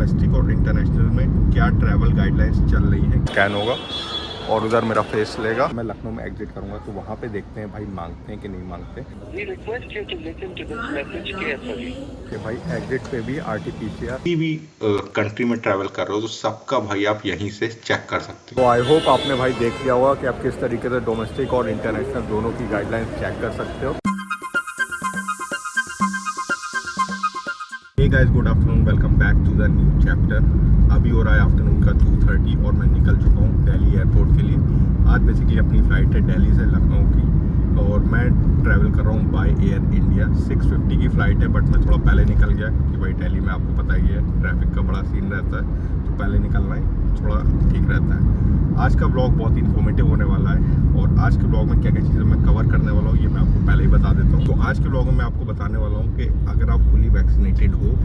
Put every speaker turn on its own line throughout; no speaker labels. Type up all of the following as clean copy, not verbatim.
Domestic और international में क्या ट्रैवल गाइडलाइंस चल रही हैं। स्कैन होगा और उधर मेरा फेस लेगा। मैं लखनऊ में एग्जिट करूंगा तो वहाँ पे देखते हैं भाई मांगते हैं कि नहीं मांगते। कि भाई एग्जिट पे भी RT-PCR किसी भी कंट्री में ट्रैवल कर रहे हो तो सबका भाई आप यहीं से चेक कर सकते हो। तो आई होप आपने भाई देख लिया होगा कि आप किस तरीके से डोमेस्टिक और इंटरनेशनल दोनों की गाइडलाइंस चेक कर सकते हो। Hey guys, good afternoon, welcome back to the new chapter. अभी हो रहा है आफ्टरनून का 2:30 और मैं निकल चुका हूँ दिल्ली एयरपोर्ट के लिए। आज बेसिकली अपनी फ़्लाइट है दिल्ली से लखनऊ की और मैं ट्रैवल कर रहा हूँ बाय एयर इंडिया। 6:50 की फ़्लाइट है, बट मैं थोड़ा पहले निकल गया क्योंकि भाई दिल्ली में आपको पता ही है ट्रैफिक का बड़ा सीन रहता है, तो पहले निकलना ही थोड़ा ठीक रहता है। आज का ब्लॉग बहुत इन्फॉर्मेटिव होने वाला है और आज के ब्लॉग में क्या क्या चीज़ें मैं कवर करने वाला हूँ ये मैं आपको पहले ही बता देता हूँ। तो आज के ब्लॉग में मैं आपको बताने वाला हूँ कि अगर आप फुली वैक्सीनेटेड हो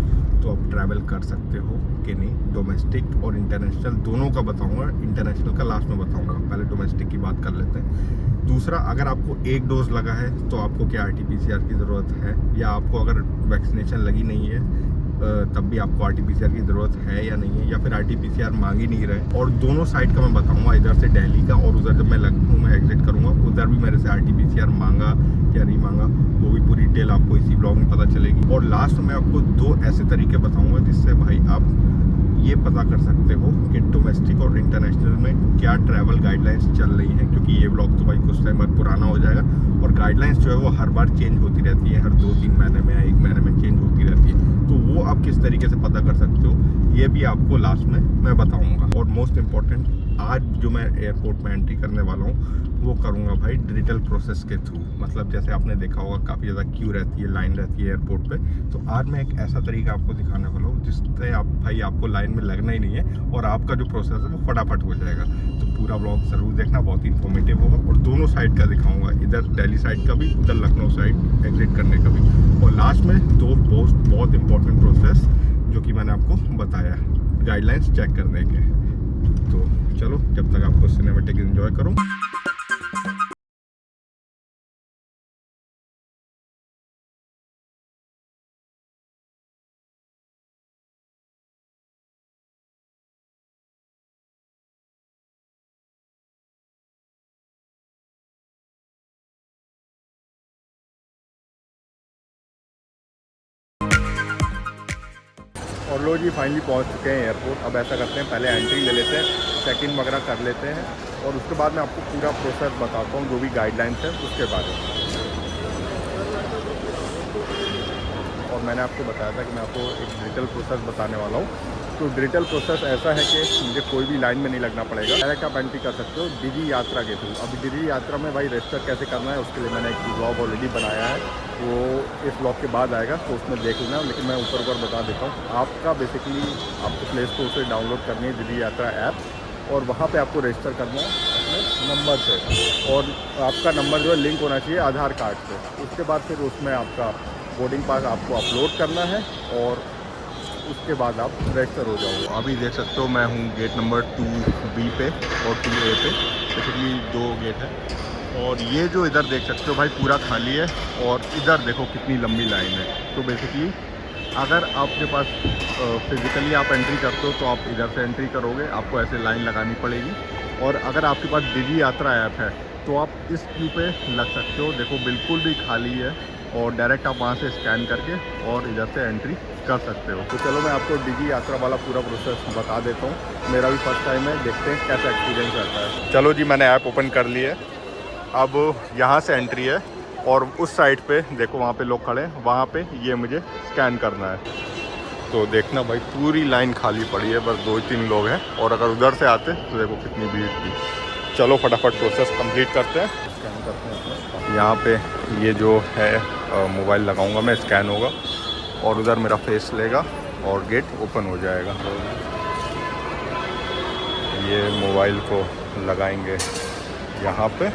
तो आप ट्रैवल कर सकते हो कि नहीं। डोमेस्टिक और इंटरनेशनल दोनों का बताऊंगा, इंटरनेशनल का लास्ट में बताऊंगा, पहले डोमेस्टिक की बात कर लेते हैं। दूसरा, अगर आपको एक डोज लगा है तो आपको क्या RT-PCR की ज़रूरत है, या आपको अगर वैक्सीनेशन लगी नहीं है तब भी आपको RT-PCR की ज़रूरत है या नहीं है, या फिर RT-PCR मांग ही नहीं रहे। और दोनों साइड का मैं बताऊंगा, इधर से दिल्ली का और उधर जब मैं लखनऊ में एग्जिट करूंगा उधर भी मेरे से RT-PCR मांगा या नहीं मांगा, वो भी पूरी डिटेल आपको इसी ब्लॉग में पता चलेगी। और लास्ट में आपको दो ऐसे तरीके बताऊंगा जिससे भाई आप ये पता कर सकते हो कि डोमेस्टिक और इंटरनेशनल में क्या ट्रैवल गाइडलाइंस चल रही हैं, क्योंकि ये ब्लॉग तो भाई कुछ टाइम बाद पुराना हो जाएगा और गाइडलाइंस जो है वो हर बार चेंज होती रहती है, हर 2-3 महीने में या 1 महीने में चेंज होती रहती है। तो वो आप किस तरीके से पता कर सकते हो ये भी आपको लास्ट में मैं बताऊंगा। और मोस्ट इम्पॉर्टेंट, आज जो मैं एयरपोर्ट में एंट्री करने वाला हूँ वो करूँगा भाई डिजिटल प्रोसेस के थ्रू। मतलब जैसे आपने देखा होगा काफ़ी ज़्यादा क्यू रहती है, लाइन रहती है एयरपोर्ट पे, तो आज मैं एक ऐसा तरीका आपको दिखाने वाला हूँ जिससे आप भाई आपको लाइन में लगना ही नहीं है और आपका जो प्रोसेस है वो फटाफट हो जाएगा। तो पूरा ब्लॉग ज़रूर देखना, बहुत ही इन्फॉर्मेटिव होगा और दोनों साइड का दिखाऊंगा, इधर दिल्ली साइड का भी, उधर लखनऊ साइड एग्जिट करने का भी। और लास्ट में दो बहुत इंपॉर्टेंट प्रोसेस जो कि मैंने आपको बताया गाइडलाइंस चेक करने के। तो चलो, जब तक आपको सिनेमैटिक एंजॉय करूँ। और लो जी, फाइनली पहुंच चुके हैं एयरपोर्ट। अब ऐसा करते हैं, पहले एंट्री ले लेते हैं, चेक इन वगैरह कर लेते हैं और उसके बाद मैं आपको पूरा प्रोसेस बताता हूँ जो भी गाइडलाइंस है उसके बारे में। और मैंने आपको बताया था कि मैं आपको एक डिजिटल प्रोसेस बताने वाला हूँ। तो डिजिटल प्रोसेस ऐसा है कि मुझे कोई भी लाइन में नहीं लगना पड़ेगा, डायरेक्ट आप एंट्री कर सकते हो डिजी यात्रा के थ्रू। अभी डिजी यात्रा में भाई रजिस्टर कैसे करना है उसके लिए मैंने एक ब्लॉग ऑलरेडी बनाया है, वो इस ब्लॉग के बाद आएगा तो उसमें देख लेना। लेकिन मैं ऊपर बता देता हूँ, आपका बेसिकली आपको प्ले स्टोर से डाउनलोड करनी है डिजी यात्रा ऐप और वहाँ पे आपको रजिस्टर करना है अपने नंबर से, और आपका नंबर जो है लिंक होना चाहिए आधार कार्ड से। उसके बाद फिर उसमें आपका बोर्डिंग पास आपको अपलोड करना है और उसके बाद आप रजिस्टर हो जाओगे। अभी देख सकते हो मैं हूँ गेट नंबर 2B पे और 2A पे, बेसिकली 2 गेट है। और ये जो इधर देख सकते हो भाई पूरा खाली है और इधर देखो कितनी लंबी लाइन है। तो बेसिकली अगर आपके पास फिज़िकली आप एंट्री करते हो तो आप इधर से एंट्री करोगे, आपको ऐसे लाइन लगानी पड़ेगी। और अगर आपके पास डिजी यात्रा ऐप है तो आप इस क्यू पे लग सकते हो, देखो बिल्कुल भी खाली है और डायरेक्ट आप वहाँ से स्कैन करके और इधर से एंट्री कर सकते हो। तो चलो मैं आपको डिजी यात्रा वाला पूरा प्रोसेस बता देता हूँ, मेरा भी फर्स्ट टाइम है, देखते हैं कैसा एक्सपीरियंस रहता है। चलो जी, मैंने ऐप ओपन कर ली है। अब यहाँ से एंट्री है और उस साइड पे देखो वहाँ पे लोग खड़े हैं, वहाँ पे ये मुझे स्कैन करना है। तो देखना भाई पूरी लाइन खाली पड़ी है, बस 2-3 लोग हैं। और अगर उधर से आते तो देखो कितनी भीड़ थी। चलो फटाफट प्रोसेस कंप्लीट करते हैं। स्कैन करते हैं यहाँ पे, ये जो है मोबाइल लगाऊंगा मैं, स्कैन होगा और उधर मेरा फेस लेगा और गेट ओपन हो जाएगा। ये मोबाइल को लगाएंगे यहाँ पे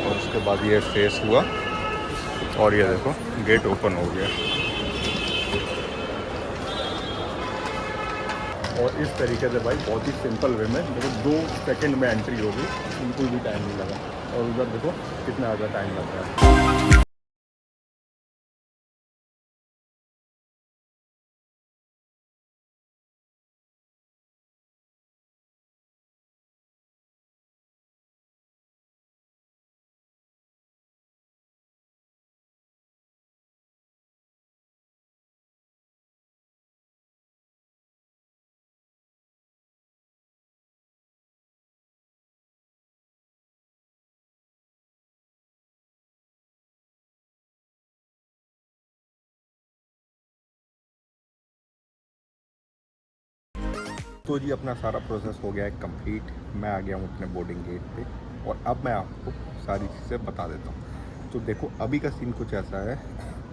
और उसके बाद ये फेस हुआ और ये देखो गेट ओपन हो गया। और इस तरीके से भाई बहुत ही सिंपल वे में देखो 2 सेकंड में एंट्री होगी, बिल्कुल भी टाइम नहीं लगा। और उधर देखो कितना ज़्यादा टाइम लग रहा है। तो जी अपना सारा प्रोसेस हो गया है कंप्लीट। मैं आ गया हूँ अपने बोर्डिंग गेट पे और अब मैं आपको सारी चीज़ें बता देता हूँ। तो देखो अभी का सीन कुछ ऐसा है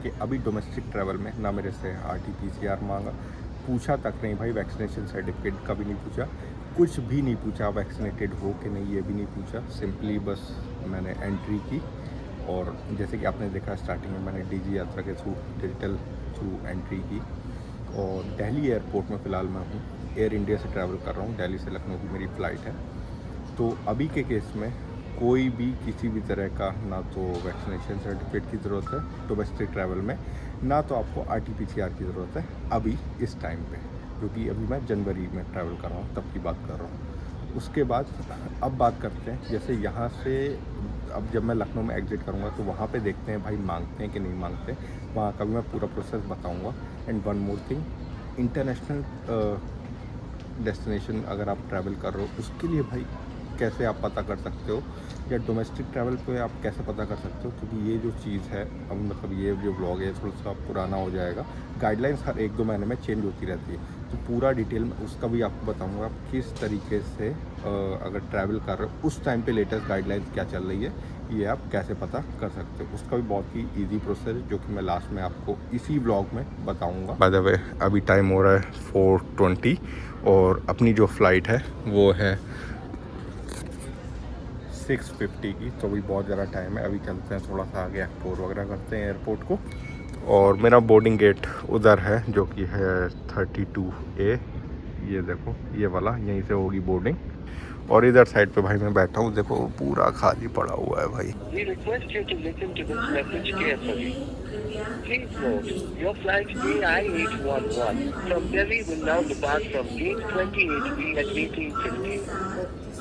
कि अभी डोमेस्टिक ट्रैवल में ना मेरे से RT-PCR मांगा, पूछा तक नहीं भाई, वैक्सीनेशन सर्टिफिकेट का भी नहीं पूछा, कुछ भी नहीं पूछा, वैक्सीनेटेड हो कि नहीं ये भी नहीं पूछा। सिंपली बस मैंने एंट्री की और जैसे कि आपने देखा स्टार्टिंग में मैंने DG यात्रा के थ्रू डिजिटल थ्रू एंट्री की। और दिल्ली एयरपोर्ट में फ़िलहाल मैं हूँ, एयर इंडिया से ट्रैवल कर रहा हूँ, दिल्ली से लखनऊ की मेरी फ़्लाइट है। तो अभी के केस में कोई भी किसी भी तरह का ना तो वैक्सीनेशन सर्टिफिकेट की ज़रूरत है डोमेस्टिक ट्रैवल में, ना तो आपको RT-PCR की ज़रूरत है अभी इस टाइम पे, क्योंकि अभी मैं जनवरी में ट्रैवल कर रहा हूँ, तब की बात कर रहा हूँ। उसके बाद अब बात करते हैं, जैसे यहाँ से अब जब मैं लखनऊ में एग्ज़िट करूँगा तो वहाँ पे देखते हैं भाई मांगते हैं कि नहीं मांगते, वहाँ का भी मैं पूरा प्रोसेस बताऊँगा। And one more thing, international destination अगर आप ट्रैवल कर रहे हो उसके लिए भाई कैसे आप पता कर सकते हो, या डोमेस्टिक ट्रैवल पे आप कैसे पता कर सकते हो, क्योंकि ये जो चीज़ है अब मतलब ये जो व्लॉग है थोड़ा सा पुराना हो जाएगा, गाइडलाइंस हर 1-2 महीने में चेंज होती रहती है। तो पूरा डिटेल में उसका भी आपको बताऊंगा आप किस तरीके से अगर ट्रैवल कर रहे हो उस टाइम पे लेटेस्ट गाइडलाइंस क्या चल रही है ये आप कैसे पता कर सकते हो, उसका भी बहुत ही ईजी प्रोसेस है जो कि मैं लास्ट में आपको इसी व्लॉग में बताऊँगा। बाय द वे अभी टाइम हो रहा है 4:20 और अपनी जो फ़्लाइट है वो है 6:50 की, तो अभी बहुत ज़्यादा टाइम है। अभी चलते हैं थोड़ा सा आगे एक्सप्लोर वगैरह करते हैं एयरपोर्ट को। और मेरा बोर्डिंग गेट उधर है जो कि है 32A, ये देखो ये वाला, यहीं से होगी बोर्डिंग। और इधर साइड पे भाई मैं बैठा हूँ, देखो पूरा खाली पड़ा हुआ है भाई।
We request you to listen to this message carefully. Please note, your flight AI811 from Delhi will now depart from gate 28B at 18:15.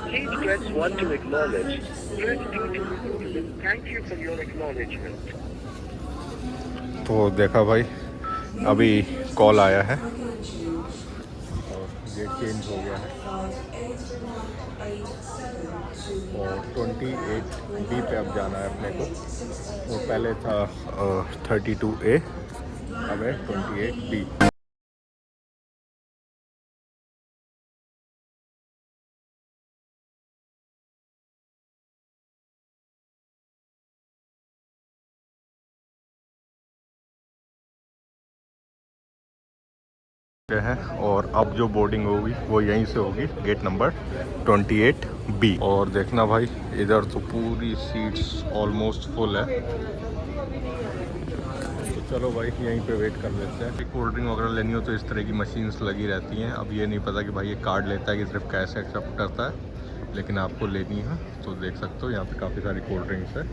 Please press 1 to acknowledge. Press 2 to listen to this. Thank you for your acknowledgement.
तो देखा भाई अभी call आया है और get change हो गया है और 28B पे अब जाना है अपने को। वो पहले था 32A, अब है 28B। है और अब जो बोर्डिंग होगी वो यहीं से होगी गेट नंबर 28B। और देखना भाई इधर तो पूरी सीट्स ऑलमोस्ट फुल है, तो चलो भाई यहीं पे वेट कर लेते हैं। कोल्ड ड्रिंक वगैरह लेनी हो तो इस तरह की मशीन्स लगी रहती हैं। अब ये नहीं पता कि भाई ये कार्ड लेता है कि सिर्फ कैश एक्सेप्ट करता है, लेकिन आपको लेनी है तो देख सकते हो यहाँ पे काफ़ी सारी कोल्ड ड्रिंक्स है।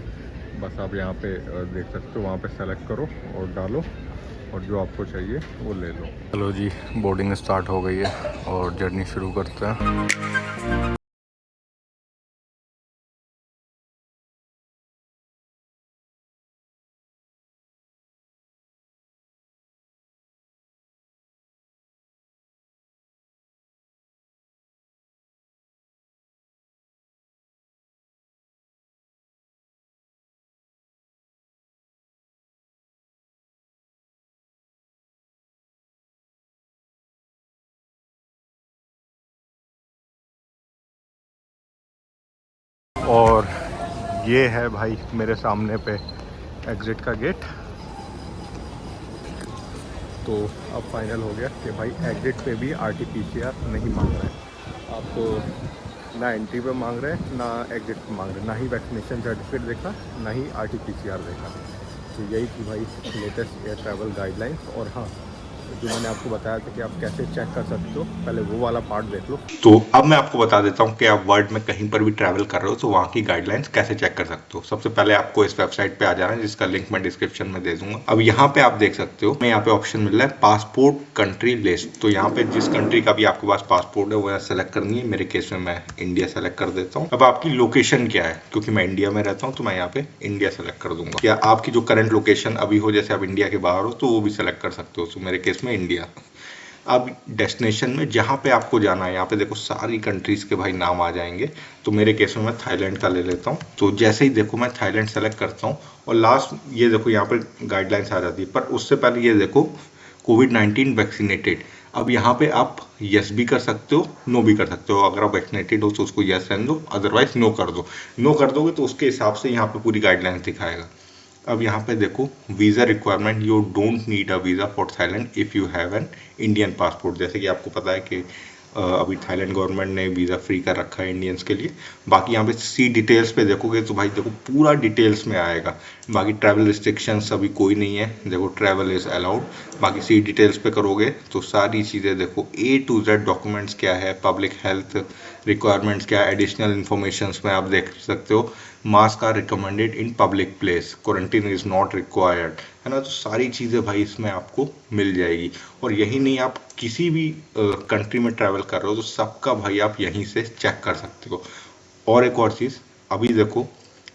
बस आप यहाँ पे देख सकते हो, वहाँ पे सेलेक्ट करो और डालो और जो आपको चाहिए वो ले लो। चलो जी बोर्डिंग स्टार्ट हो गई है और जर्नी शुरू करते हैं। और ये है भाई मेरे सामने पे एग्ज़िट का गेट। तो अब फाइनल हो गया कि भाई एग्ज़िट पे भी RT-PCR नहीं मांग रहे हैं आपको, ना एंट्री पे मांग रहे हैं ना एग्ज़िट पे मांग रहे हैं, ना ही वैक्सीनेशन सर्टिफिकेट देखा ना ही RT-PCR देखा। तो यही थी भाई लेटेस्ट एयर ट्रैवल गाइडलाइंस। और हाँ, जो मैंने आपको बताया था कि आप कैसे चेक कर सकते हो, पहले वो वाला पार्ट देख लो। तो अब मैं आपको बता देता हूँ कि आप वर्ल्ड में कहीं पर भी ट्रैवल कर रहे हो तो वहाँ की गाइडलाइंस कैसे चेक कर सकते हो। सबसे पहले आपको इस वेबसाइट पे आ जाना है जिसका लिंक मैं डिस्क्रिप्शन में दे दूंगा। अब यहाँ पे आप देख सकते हो, मैं यहाँ पे ऑप्शन मिल रहा है पासपोर्ट कंट्री लिस्ट। तो यहाँ पे जिस कंट्री का भी आपके पास पासपोर्ट है वो यहाँ सेलेक्ट करनी है। मेरे केस में मैं इंडिया सेलेक्ट कर देता हूँ। अब आपकी लोकेशन क्या है, क्योंकि मैं इंडिया में रहता हूँ तो मैं यहाँ पे इंडिया सेलेक्ट कर दूंगा। या आपकी जो करंट लोकेशन अभी हो, जैसे आप इंडिया के बाहर हो तो वो भी सेलेक्ट कर सकते हो। तो मेरे केस में इंडिया। अब डेस्टिनेशन में जहाँ पे आपको जाना है, यहाँ पे देखो सारी कंट्रीज के भाई नाम आ जाएंगे। तो मेरे केस में मैं थाईलैंड का ले लेता हूँ। तो जैसे ही देखो मैं थाईलैंड सेलेक्ट करता हूँ और लास्ट ये देखो यहाँ पर गाइडलाइंस आ जाती है। पर उससे पहले ये देखो कोविड-19 वैक्सीनेटेड। अब यहाँ पे आप यस भी कर सकते हो, नो भी कर सकते हो। अगर आप वैक्सीनेटेड हो तो उसको यस रहने दो, अदरवाइज नो कर दो। नो कर दोगे तो उसके हिसाब से यहाँ पे पूरी गाइडलाइंस दिखाएगा। अब यहाँ पे देखो visa requirement, you don't need a visa for Thailand if you have an Indian passport. जैसे कि आपको पता है कि अभी थाईलैंड गवर्नमेंट ने वीज़ा फ्री कर रखा है इंडियंस के लिए। बाकी यहाँ पे सी डिटेल्स पे देखोगे तो भाई देखो पूरा डिटेल्स में आएगा। बाकी ट्रैवल रिस्ट्रिक्शंस अभी कोई नहीं है, देखो ट्रैवल इज़ अलाउड। बाकी सी डिटेल्स पे करोगे तो सारी चीज़ें देखो A to Z डॉक्यूमेंट्स क्या है, पब्लिक हेल्थ रिक्वायरमेंट्स क्या है, एडिशनल इन्फॉर्मेशंस में आप देख सकते हो। Masks are recommended in public place, quarantine is not required, है ना। तो सारी चीज़ें भाई इसमें आपको मिल जाएगी। और यही नहीं, आप किसी भी कंट्री में ट्रैवल कर रहे हो तो सबका भाई आप यहीं से चेक कर सकते हो। और एक और चीज़, अभी देखो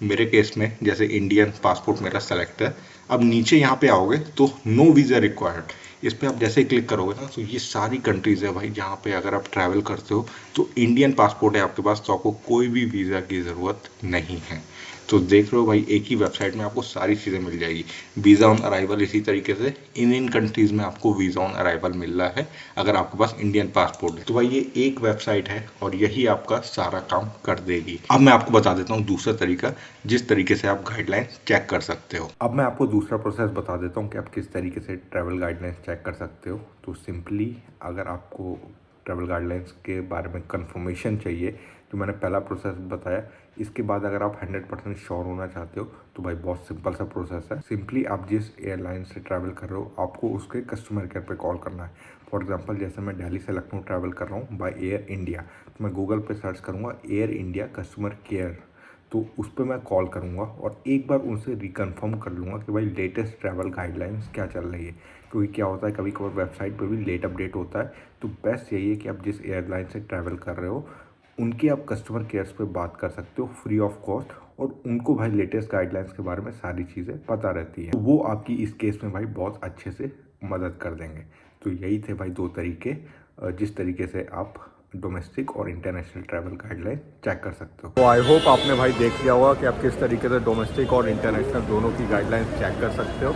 मेरे केस में जैसे इंडियन पासपोर्ट मेरा सेलेक्ट है। अब नीचे यहाँ पे आओगे तो नो वीज़ा रिक्वायर्ड, इस पर आप जैसे ही क्लिक करोगे ना तो ये सारी कंट्रीज़ है भाई जहाँ पे अगर आप ट्रैवल करते हो तो इंडियन पासपोर्ट है आपके पास तो आपको कोई भी वीज़ा की ज़रूरत नहीं है। तो देख रहे हो भाई एक ही वेबसाइट में आपको सारी चीज़ें मिल जाएगी। वीज़ा ऑन अराइवल इसी तरीके से इन कंट्रीज़ में आपको वीज़ा ऑन अराइवल मिल रहा है अगर आपके पास इंडियन पासपोर्ट है। तो भाई ये एक वेबसाइट है और यही आपका सारा काम कर देगी। अब मैं आपको बता देता हूँ दूसरा तरीका जिस तरीके से आप गाइडलाइन चेक कर सकते हो। अब मैं आपको दूसरा प्रोसेस बता देता हूँ कि आप किस तरीके से ट्रैवल गाइडलाइंस चेक कर सकते हो। तो सिंपली अगर आपको ट्रैवल गाइडलाइंस के बारे में कंफर्मेशन चाहिए, जो मैंने पहला प्रोसेस बताया, इसके बाद अगर आप 100% श्योर होना चाहते हो तो भाई बहुत सिंपल सा प्रोसेस है। सिंपली आप जिस एयरलाइन से ट्रैवल कर रहे हो आपको उसके कस्टमर केयर पे कॉल करना है। फॉर एग्जांपल जैसे मैं दिल्ली से लखनऊ ट्रैवल कर रहा हूँ बाय एयर इंडिया, तो मैं गूगल पे सर्च करूँगा एयर इंडिया कस्टमर केयर, तो उस पर मैं कॉल करूँगा और एक बार उनसे रिकन्फर्म कर लूँगा कि भाई लेटेस्ट ट्रैवल गाइडलाइंस क्या चल रही है। क्योंकि क्या होता है कभी कभार वेबसाइट पर भी लेट अपडेट होता है। तो बेस्ट यही है कि आप जिस एयरलाइन से ट्रैवल कर रहे हो उनके आप कस्टमर केयर्स पे बात कर सकते हो फ्री ऑफ कॉस्ट, और उनको भाई लेटेस्ट गाइडलाइंस के बारे में सारी चीज़ें पता रहती हैं। तो वो आपकी इस केस में भाई बहुत अच्छे से मदद कर देंगे। तो यही थे भाई दो तरीके जिस तरीके से आप डोमेस्टिक और इंटरनेशनल ट्रैवल गाइडलाइन चेक कर सकते हो। तो आई होप आपने भाई देख लिया होगा कि आप किस तरीके से डोमेस्टिक और इंटरनेशनल दोनों की गाइडलाइंस चेक कर सकते हो।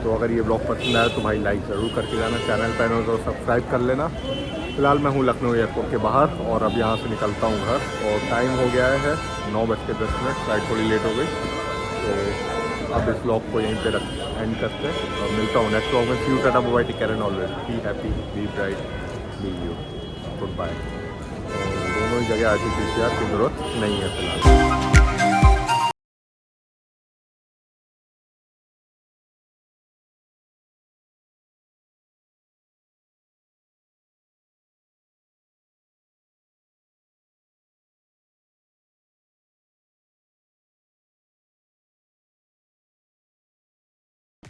तो अगर ये ब्लॉग पसंद आया तो भाई लाइक ज़रूर करके जाना, चैनल पर हो तो सब्सक्राइब कर लेना। फिलहाल मैं हूँ लखनऊ एयरपोर्ट के बाहर और अब यहाँ से निकलता हूँ घर और टाइम हो गया है 9:10, फ्लाइट थोड़ी लेट हो गई। तो अब इस ब्लॉग को यहीं पे एंड करते हैं और मिलता हूँ नेक्स्ट ब्लॉग में। See you, tata bye bye, take care and always be happy be bright be you, good bye. दोनों ही जगह RT-PCR की ज़रूरत नहीं है फिलहाल।